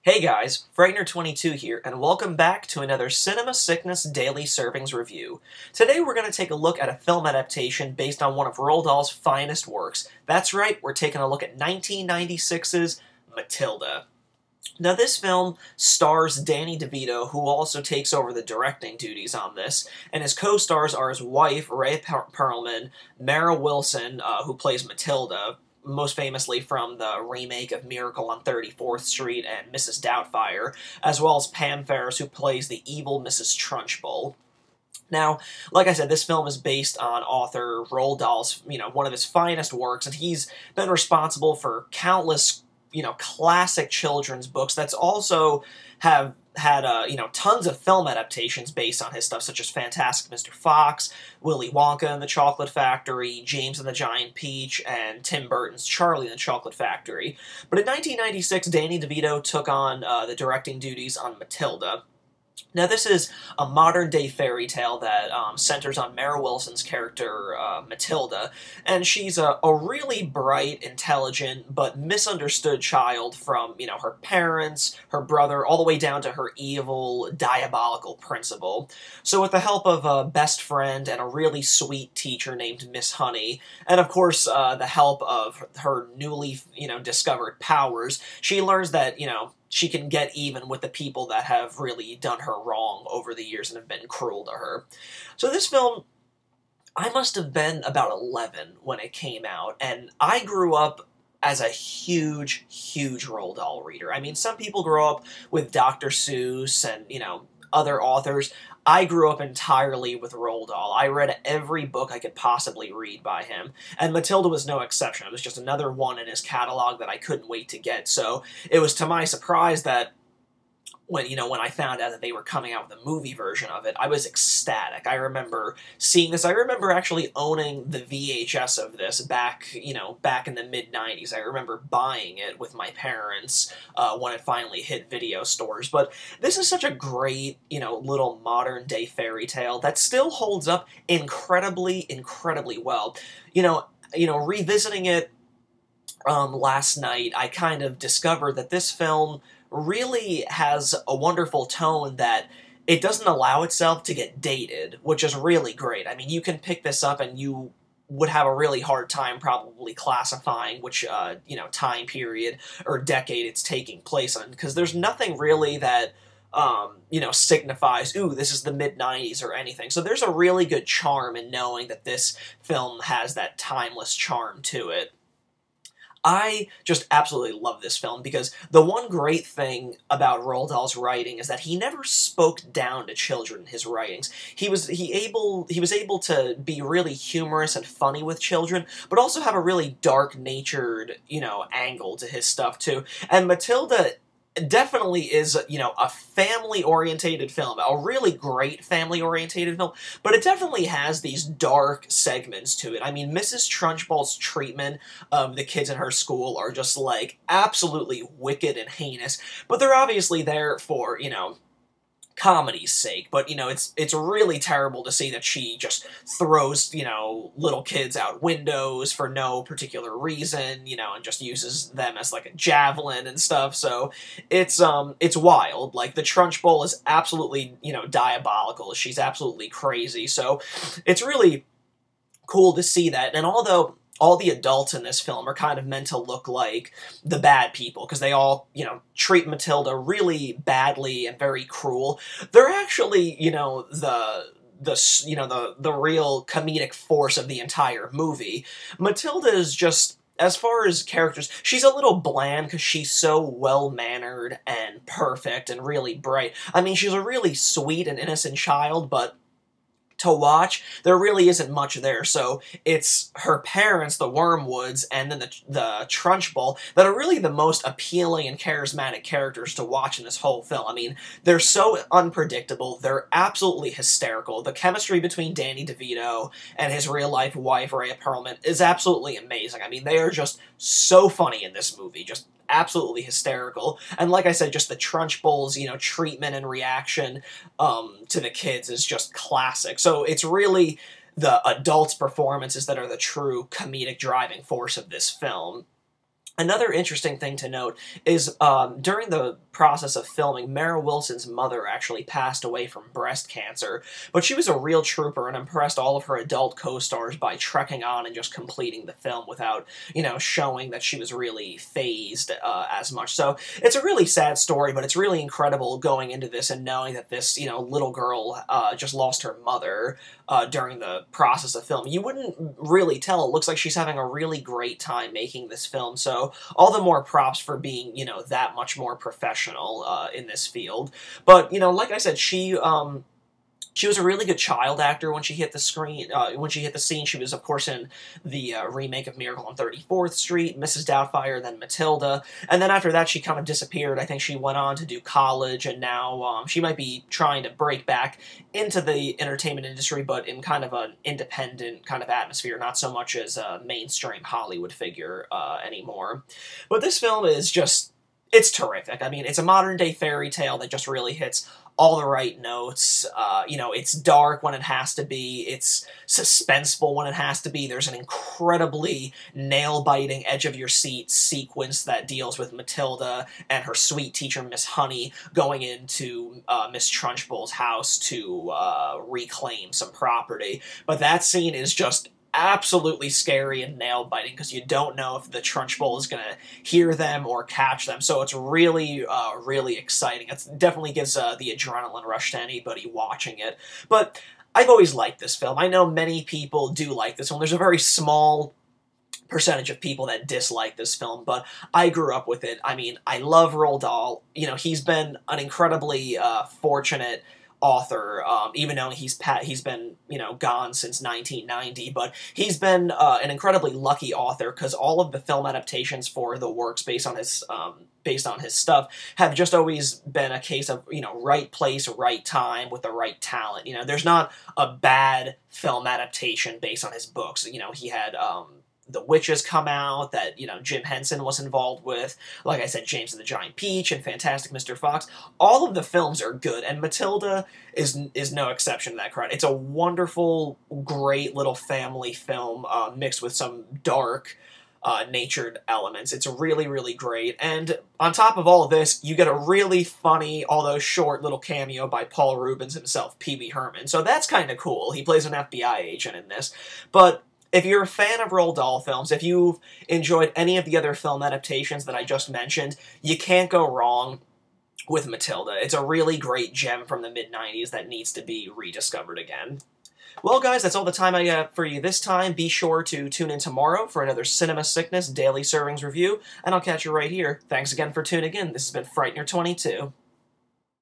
Hey guys, Frightener22 here, and welcome back to another Cinema Sickness Daily Servings review. Today we're going to take a look at a film adaptation based on one of Roald Dahl's finest works. That's right, we're taking a look at 1996's Matilda. Now this film stars Danny DeVito, who also takes over the directing duties on this, and his co-stars are his wife, Rhea Perlman, Mara Wilson, who plays Matilda, most famously from the remake of Miracle on 34th Street and Mrs. Doubtfire, as well as Pam Ferris, who plays the evil Mrs. Trunchbull. Now, like I said, this film is based on author Roald Dahl's, one of his finest works, and he's been responsible for countless, classic children's books that's also have had, tons of film adaptations based on his stuff, such as Fantastic Mr. Fox, Willy Wonka and the Chocolate Factory, James and the Giant Peach, and Tim Burton's Charlie and the Chocolate Factory. But in 1996, Danny DeVito took on the directing duties on Matilda. Now, this is a modern-day fairy tale that centers on Mara Wilson's character, Matilda, and she's a really bright, intelligent, but misunderstood child from, her parents, her brother, all the way down to her evil, diabolical principal. So with the help of a best friend and a really sweet teacher named Miss Honey, and of course, the help of her newly, discovered powers, she learns that, she can get even with the people that have really done her wrong over the years and have been cruel to her. So this film, I must have been about 11 when it came out, and I grew up as a huge Roald Dahl reader. I mean, some people grow up with Dr. Seuss and, other authors. I grew up entirely with Roald Dahl. I read every book I could possibly read by him, and Matilda was no exception. It was just another one in his catalog that I couldn't wait to get, so it was to my surprise that when I found out that they were coming out with a movie version of it, I was ecstatic. I remember seeing this. I remember actually owning the VHS of this back in the mid-90s. I remember buying it with my parents when it finally hit video stores. But this is such a great, little modern-day fairy tale that still holds up incredibly well. Revisiting it last night, I kind of discovered that this film really has a wonderful tone that it doesn't allow itself to get dated, which is really great. I mean, you can pick this up and you would have a really hard time probably classifying which, time period or decade it's taking place in, because there's nothing really that, signifies, ooh, this is the mid-90s or anything. So there's a really good charm in knowing that this film has that timeless charm to it. I just absolutely love this film because the one great thing about Roald Dahl's writing is that he never spoke down to children in his writings. He was able to be really humorous and funny with children, but also have a really dark-natured, angle to his stuff too. And Matilda definitely is, a family-orientated film, a really great family-orientated film, but it definitely has these dark segments to it. I mean, Mrs. Trunchbull's treatment of the kids in her school are just, absolutely wicked and heinous, but they're obviously there for, comedy's sake, but, it's really terrible to see that she just throws, little kids out windows for no particular reason, and just uses them as, a javelin and stuff, so it's wild. The Trunchbull is absolutely, diabolical. She's absolutely crazy, so it's really cool to see that, and although all the adults in this film are kind of meant to look like the bad people, because they all, treat Matilda really badly and very cruel. They're actually, the real comedic force of the entire movie. Matilda is just, as far as characters, she's a little bland because she's so well-mannered and perfect and really bright. I mean, she's a really sweet and innocent child, but to watch, there really isn't much there, so it's her parents, the Wormwoods, and then the Trunchbull, that are really the most appealing and charismatic characters to watch in this whole film. I mean, they're so unpredictable, they're absolutely hysterical. The chemistry between Danny DeVito and his real-life wife, Rhea Perlman, is absolutely amazing. I mean, they are just so funny in this movie, just absolutely hysterical. And like I said, just the Trunchbull's, treatment and reaction to the kids is just classic. So it's really the adults' performances that are the true comedic driving force of this film. Another interesting thing to note is during the process of filming, Mara Wilson's mother actually passed away from breast cancer, but she was a real trooper and impressed all of her adult co-stars by trekking on and just completing the film without, showing that she was really phased as much. So it's a really sad story, but it's really incredible going into this and knowing that this, little girl just lost her mother during the process of film. You wouldn't really tell. It looks like she's having a really great time making this film, so all the more props for being, that much more professional in this field. But, like I said, she was a really good child actor when she hit the screen. When she hit the scene, she was, of course, in the remake of Miracle on 34th Street, Mrs. Doubtfire, then Matilda, and then after that, she kind of disappeared. I think she went on to do college, and now she might be trying to break back into the entertainment industry, but in kind of an independent kind of atmosphere, not so much as a mainstream Hollywood figure anymore. But this film is just, it's terrific. I mean, it's a modern-day fairy tale that just really hits all the right notes. It's dark when it has to be. It's suspenseful when it has to be. There's an incredibly nail-biting, edge-of-your-seat sequence that deals with Matilda and her sweet teacher, Miss Honey, going into Miss Trunchbull's house to reclaim some property. But that scene is just absolutely scary and nail-biting because you don't know if the Trunchbull is going to hear them or catch them, so it's really, really exciting. It definitely gives the adrenaline rush to anybody watching it. But I've always liked this film. I know many people do like this film. There's a very small percentage of people that dislike this film, but I grew up with it. I mean, I love Roald Dahl. He's been an incredibly fortunate author, even though he's been, gone since 1990, but he's been an incredibly lucky author because all of the film adaptations for the works based on his stuff have just always been a case of, right place, right time with the right talent. There's not a bad film adaptation based on his books. He had The Witches come out that, Jim Henson was involved with. Like I said, James and the Giant Peach and Fantastic Mr. Fox. All of the films are good, and Matilda is no exception to that crowd. It's a wonderful, great little family film mixed with some dark, natured elements. It's really, really great. And on top of all of this, you get a really funny, although short, little cameo by Paul Reubens himself, Pee Wee Herman. So that's kind of cool. He plays an FBI agent in this. But if you're a fan of Roald Dahl films, if you've enjoyed any of the other film adaptations that I just mentioned, you can't go wrong with Matilda. It's a really great gem from the mid-90s that needs to be rediscovered again. Well, guys, that's all the time I got for you this time. Be sure to tune in tomorrow for another Cinema Sickness Daily Servings review, and I'll catch you right here. Thanks again for tuning in. This has been Frightener22.